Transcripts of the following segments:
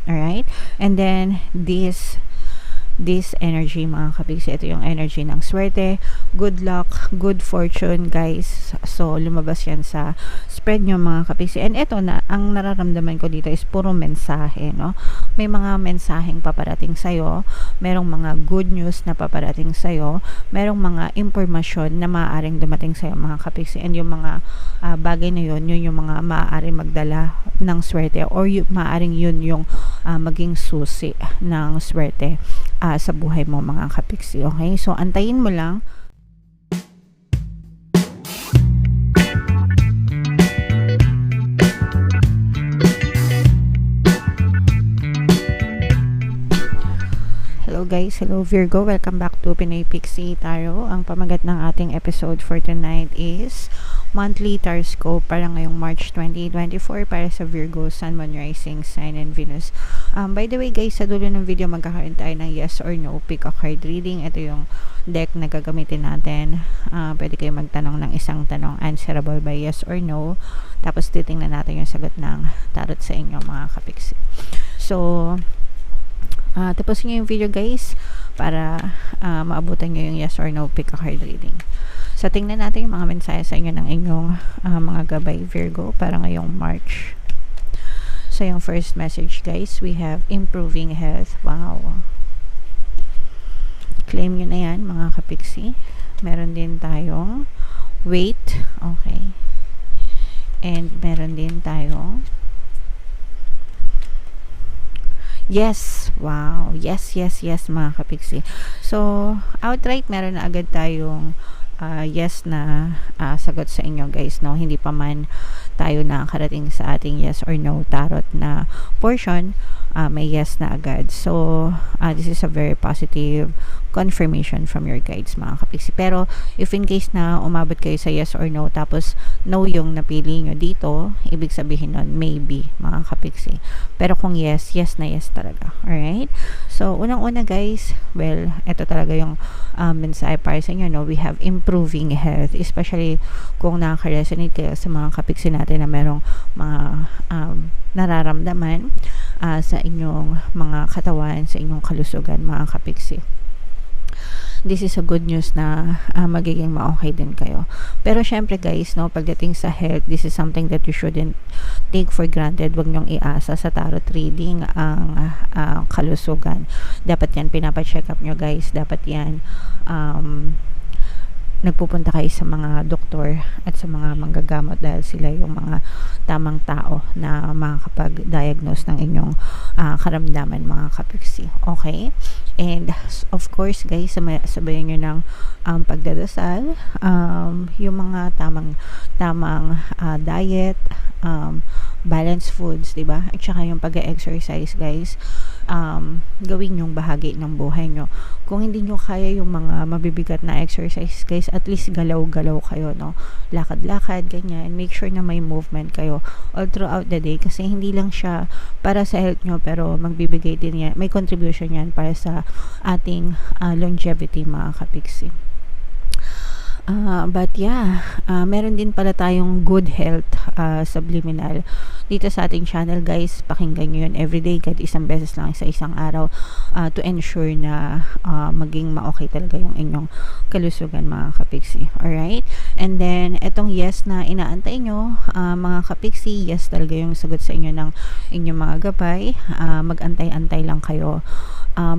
Alright? And then, this energy mga kapiksi, ito yung energy ng swerte, good luck, good fortune guys. So lumabas yan sa spread nyo mga kapiksi. And ito na, ang nararamdaman ko dito is puro mensahe, no? May mga mensaheng paparating sa'yo, merong mga good news na paparating sa'yo, merong mga impormasyon na maaaring dumating sa'yo mga kapiksi. And yung mga bagay na yun yung mga maaaring magdala ng swerte, or maaaring yun yung maging susi ng swerte sa buhay mo mga kapiksi. Okay? So, antayin mo lang. Hello guys, hello Virgo, welcome back to Pinoy Pixie Tarot. Ang pamagat ng ating episode for tonight is monthly taroscope para ngayong March 2024 para sa Virgo, Sun, Moon, Rising, Sign, and Venus. By the way guys, sa dulo ng video magkakaroon tayo ng yes or no pick a card reading. Ito yung deck na gagamitin natin. Pwede kayo magtanong ng isang tanong, answerable by yes or no. Tapos titingnan natin yung sagot ng tarot sa inyo mga kapiksi. So, tapusin nyo yung video guys para maabutan nyo yung yes or no pick a card reading. So, tingnan natin yung mga mensahe sa inyo ng inyong mga gabay Virgo para ngayong March. So, yung first message guys, we have improving health. Wow. Claim nyo na yan mga kapiksi. Meron din tayong weight. Okay. And meron din tayong yes. Wow. Yes, yes, yes mga kapiksi. So, outright meron na agad tayong yes na sagot sa inyo guys, no? Hindi pa man tayo nakakarating sa ating yes or no tarot na portion, may yes na agad. So, this is a very positive confirmation from your guides mga kapiksi. Pero, if in case na umabot kayo sa yes or no, tapos no yung napili nyo dito, ibig sabihin nun, maybe mga kapiksi. Pero kung yes, yes na yes talaga. Alright? So, unang-una guys, well, ito talaga yung mensahe para sa inyo, no? We have improving health, especially kung nakaka-resonate kayo sa mga kapiksi natin na merong mga nararamdaman sa inyong mga katawan, sa inyong kalusugan mga kapiksi. This is a good news na magiging ma-okay din kayo. Pero syempre guys, no, pagdating sa health, this is something that you shouldn't take for granted. Huwag nyong iasa sa tarot reading ang kalusugan. Dapat yan pinapacheck up nyo guys. Dapat yan nagpupunta kayo sa mga doktor at sa mga manggagamot dahil sila yung mga tamang tao na makakapag-diagnose ng inyong karamdaman mga kapiksi. Okay? And of course guys, sabayan nyo ng pagdadasal, yung mga tamang diet, balanced foods, diba? At saka yung pag-exercise guys, gawin yung bahagi ng buhay nyo. Kung hindi nyo kaya yung mga mabibigat na exercise guys, at least galaw-galaw kayo, no? Lakad-lakad, ganyan. Make sure na may movement kayo all throughout the day kasi hindi lang siya para sa health nyo, pero magbibigay din yan, may contribution yan para sa ating longevity mga kapiksi. But yeah, meron din pala tayong good health subliminal dito sa ating channel guys. Pakinggan nyo yun everyday, kahit isang beses lang sa isang araw, to ensure na maging ma-okay talaga yung inyong kalusugan mga kapiksi. Alright? And then, etong yes na inaantay nyo mga kapiksi, yes talaga yung sagot sa inyo ng inyong mga gabay. Mag-antay-antay lang kayo.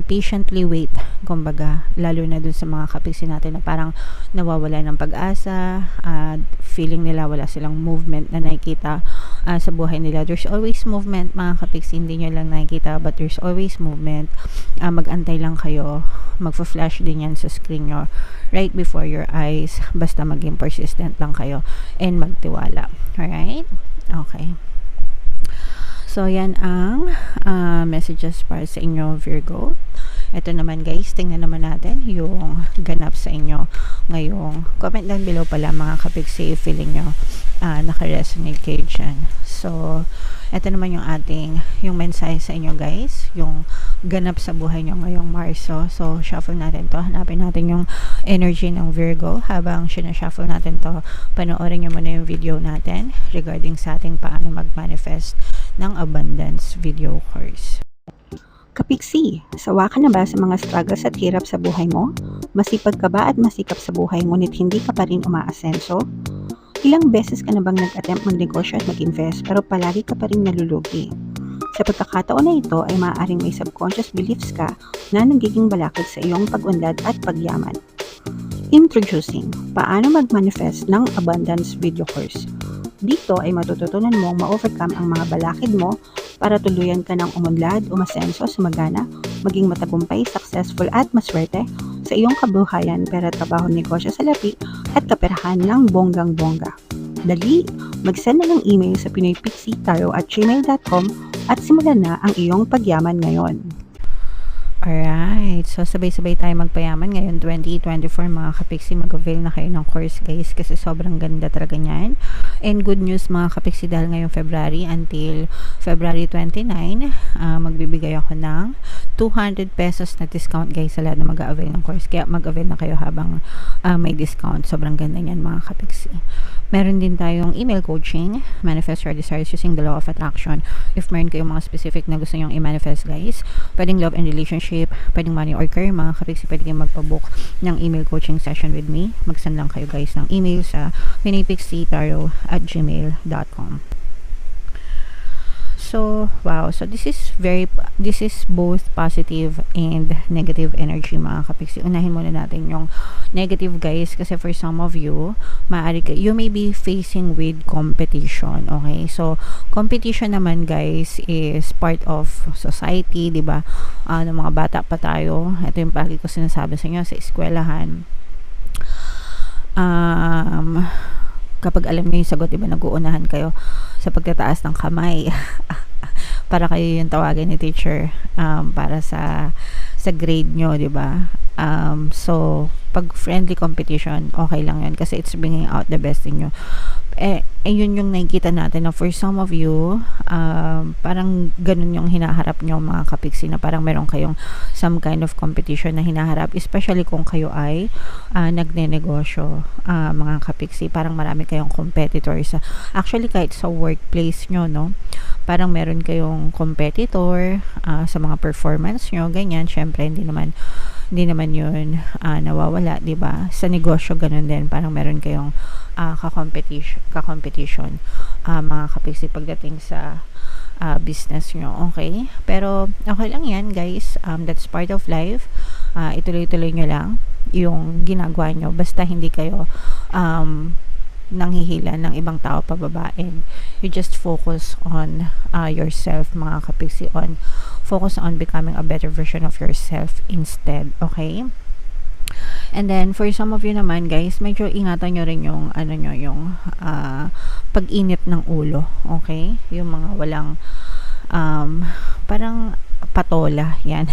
Patiently wait, kumbaga, lalo na dun sa mga kapiksi natin na parang nawawala ng pag-asa, feeling nila wala silang movement na nakikita sa buhay nila. There's always movement mga kapiksi, hindi nyo lang nakikita, but there's always movement. Mag-antay lang kayo, magfa-flash din yan sa screen nyo right before your eyes, basta maging persistent lang kayo and magtiwala. Alright? Okay. So, yan ang messages para sa inyo, Virgo. Ito naman guys, tingnan naman natin yung ganap sa inyo ngayong. Comment down below pala mga kapiksi, feeling nyo naka-resonate kayo dyan. So, ito naman yung mensahe sa inyo guys, yung ganap sa buhay nyo ngayong Marso. So, shuffle natin to. Hanapin natin yung energy ng Virgo. Habang sinashuffle natin to, panoorin nyo muna yung video natin regarding sa ating paano mag-manifest ng abundance video course. Kapiksi, sawa ka na ba sa mga struggles at hirap sa buhay mo? Masipag ka ba at masikap sa buhay ngunit hindi ka pa rin umaasenso? Ilang beses ka na bang nag-attempt magnegosyo at mag-invest pero palagi ka pa rin nalulugi? Sa pagkakataon na ito ay maaaring may subconscious beliefs ka na nagiging balakid sa iyong pag-unlad at pagyaman. Introducing, paano mag-manifest ng abundance video course. Dito ay matututunan mong ma-overcome ang mga balakid mo para tuluyan ka ng umunlad, umasenso, sumagana, maging matagumpay, successful at maswerte sa iyong kabuhayan, pera, trabaho, negosyo, salapi at kaperahan ng bonggang-bongga. Dali, mag-send na ng email sa pinoypixitaro@gmail.com at simulan na ang iyong pagyaman ngayon. Alright, so sabay-sabay tayo magpayaman ngayon 2024 mga kapiksi. Mag-avail na kayo ng course guys kasi sobrang ganda talaga niyan. And good news mga kapiksi, dahil ngayong February until February 29, magbibigay ako ng 200 pesos na discount guys sa lahat na mag-avail ng course. Kaya mag-avail na kayo habang may discount. Sobrang ganda niyan mga kapiksi. Meron din tayong email coaching, manifest your desires using the law of attraction. If meron kayong mga specific na gusto nyong i-manifest guys, pwedeng love and relationship, pwedeng money or career, mga kapiksi, pwede kayong magpabook ng email coaching session with me. Mag-send lang kayo guys ng email sa pinoypixitaro@gmail.com. So, wow. So, this is both positive and negative energy, mga kapiksi. Unahin muna natin yung negative, guys, kasi for some of you, you may be facing with competition, okay? So, competition naman, guys, is part of society, di ba? Nung mga bata pa tayo, ito yung palagi ko sinasabi sa inyo, sa eskwelahan. Kapag alam niyo yung sagot, diba, nag-uunahan kayo sa pagtataas ng kamay para kayo yung tawagin ni teacher para sa grade nyo, diba? So, pag friendly competition, okay lang yun kasi it's bringing out the best in you. Yun yung nakikita natin na for some of you, parang ganun yung hinaharap nyo mga kapiksi, na parang meron kayong some kind of competition na hinaharap, especially kung kayo ay nagnenegosyo, mga kapiksi. Parang marami kayong competitors. Actually, kahit sa workplace nyo, no? Parang meron kayong competitor sa mga performance nyo, ganyan. Syempre, hindi naman yun nawawala, di ba? Sa negosyo, ganun din. Parang meron kayong ka-competition, mga kapiksi, pagdating sa business nyo, okay? Pero okay lang yan guys, that's part of life. Ituloy-tuloy nyo lang yung ginagawa nyo, basta hindi kayo nanghihila ng ibang tao pababa, and you just focus on yourself, mga kapiksi, focus on becoming a better version of yourself instead, okay? And then, for some of you naman, guys, medyo ingatan nyo rin yung, yung pag-init ng ulo, okay? Yung mga walang, parang patola, yan.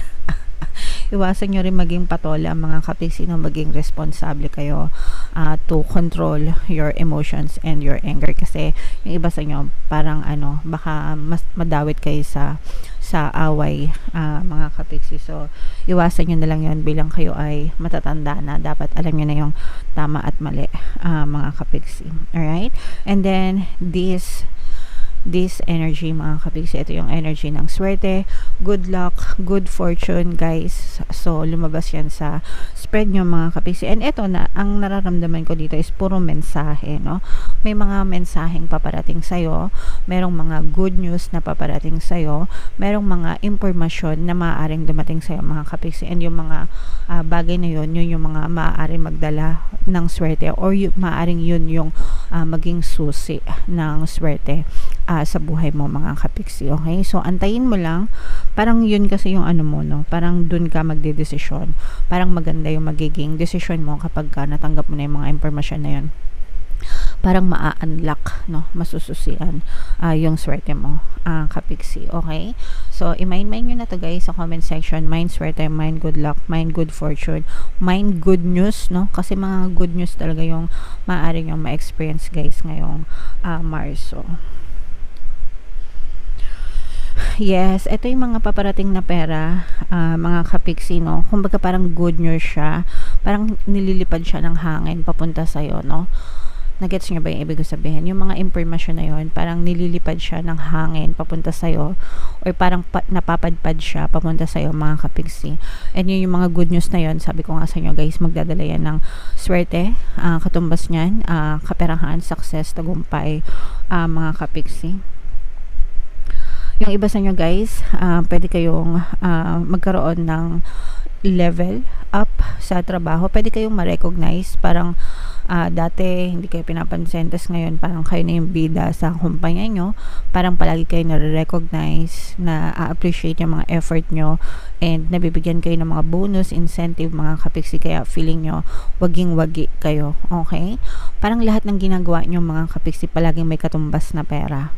Iwasan nyo rin maging patola, mga kapiksi, no? Maging responsable kayo to control your emotions and your anger. Kasi, yung iba sa inyo, parang, baka mas madawit kayo sa away, mga kapiksi. So, iwasan nyo na lang yun bilang kayo ay matatanda na. Dapat alam nyo na yung tama at mali, mga kapiksi. Alright? And then, this energy, mga kapiksi, ito yung energy ng swerte, good luck, good fortune, guys. So, lumabas yan sa spread nyo, mga kapiksi. And ito na, ang nararamdaman ko dito is puro mensahe, no? May mga mensaheng paparating sa'yo, merong mga good news na paparating sa'yo, merong mga impormasyon na maaaring dumating sa'yo, mga kapiksi. And yung mga bagay na yun yung mga maaaring magdala ng swerte, or maaaring yun yung maging susi ng swerte sa buhay mo, mga kapiksi, okay? So, antayin mo lang, parang yun kasi yung mo, no? Parang dun ka magdedesisyon. Parang maganda yung magiging decision mo kapag natanggap mo na yung mga impormasyon na yun. Parang maa-unlock, no? Masususian yung swerte mo, kapiksi, okay? So, i-mind nyo na to guys sa comment section. Mind swerte, mind good luck, mind good fortune, mind good news, no? Kasi mga good news talaga yung maaaring yung ma-experience guys ngayong Marso. Yes, ito yung mga paparating na pera, mga kapiksi, no? Kumbaga parang good news siya, parang nililipad siya ng hangin papunta sa'yo, no? Nagets nyo ba yung ibig sabihin? Yung mga impormasyon na yun, parang nililipad siya ng hangin papunta sa'yo, or parang napapadpad siya papunta sa'yo mga kapigsi. And yun yung mga good news na yun, sabi ko nga sa inyo guys, magdadala yan ng swerte, katumbas niyan, kaperahan, success, tagumpay, mga kapigsi. Yung iba sa inyo guys, pwede kayong magkaroon ng level up sa trabaho. Pwede kayong ma-recognize, parang dati hindi kayo pinapansin, tapos ngayon parang kayo na yung bida sa kumpanya nyo, parang palagi kayo na-recognize, na appreciate yung mga effort nyo, and nabibigyan kayo ng mga bonus, incentive mga kapigsi, kaya feeling nyo waging-wagi kayo, okay? Parang lahat ng ginagawa nyo mga kapigsi palaging may katumbas na pera.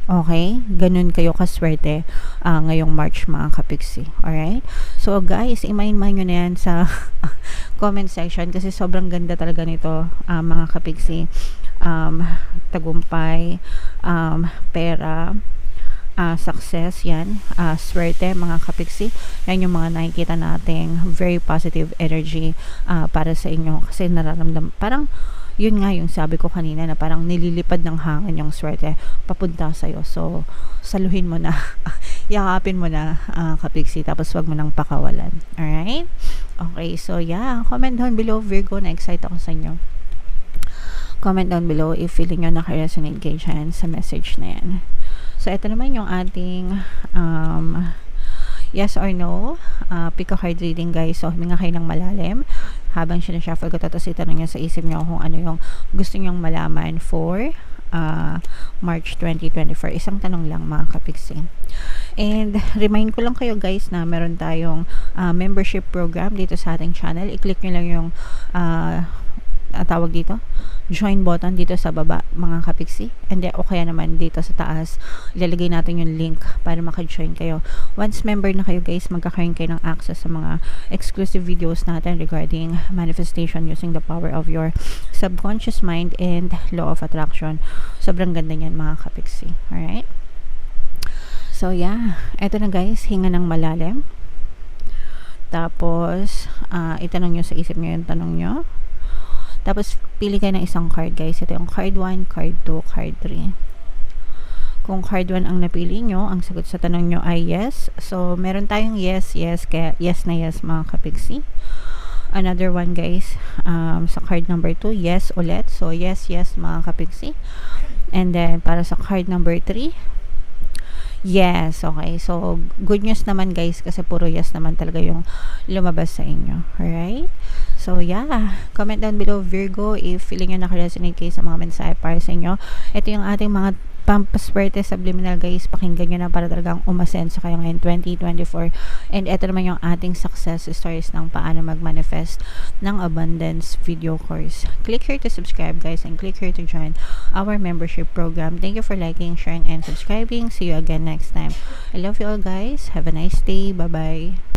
Okay? Ganun kayo kaswerte ngayong March mga kapigsi. Alright? So guys, imayin-mayin nyo na yan sa comment section kasi sobrang ganda talaga nito mga kapigsi. Tagumpay, pera, success, yan, swerte mga kapigsi. Yan yung mga nakikita nating very positive energy para sa inyo kasi nararamdam, parang yun nga yung sabi ko kanina na parang nililipad ng hangin yung swerte papunta sa'yo. So, saluhin mo na, yakapin mo na kapigsi, tapos wag mo nang pakawalan. Alright? Okay, so yeah, comment down below Virgo, na-excite ako sa inyo. Comment down below if feeling nyo naka-resonate kayo dyan sa message na yan. So, ito naman yung ating yes or no pick a card reading guys. So, huminga kayo ng malalim habang sinashuffle ko, tapos itanong nyo sa isip nyo kung ano yung gusto nyong malaman for March 2024. Isang tanong lang mga kapigsi. And remind ko lang kayo guys na meron tayong membership program dito sa ating channel. I-click nyo lang yung tawag dito, join button dito sa baba mga kapigsi, and then, o kaya naman dito sa taas ilalagay natin yung link para maka-join kayo. Once member na kayo guys, magkakaroon kayo ng access sa mga exclusive videos natin regarding manifestation using the power of your subconscious mind and law of attraction. Sobrang ganda niyan mga kapigsi. Alright, so yeah, eto na guys, hinga ng malalim, tapos itanong nyo sa isip nyo yung tanong nyo. Tapos, pili kayo ng isang card guys. Ito yung card 1, card 2, card 3. Kung card 1 ang napili nyo, ang sagot sa tanong nyo ay yes. So, meron tayong yes, yes, kaya yes na yes mga kapigsi. Another one guys, sa card number 2, yes ulit. So, yes, yes mga kapigsi. And then, para sa card number 3, yes, okay. So, good news naman guys kasi puro yes naman talaga yung lumabas sa inyo. Alright? So, yeah. Comment down below Virgo if feeling nyo naka-resonate kayo sa mga mensahe para sa inyo. Ito yung ating mga pampaswerte subliminal guys. Pakinggan nyo na para talagang umasenso kayo ngayon 2024. And ito naman yung ating success stories ng paano mag-manifest ng abundance video course. Click here to subscribe guys, and click here to join our membership program. Thank you for liking, sharing, and subscribing. See you again next time. I love you all guys. Have a nice day. Bye-bye.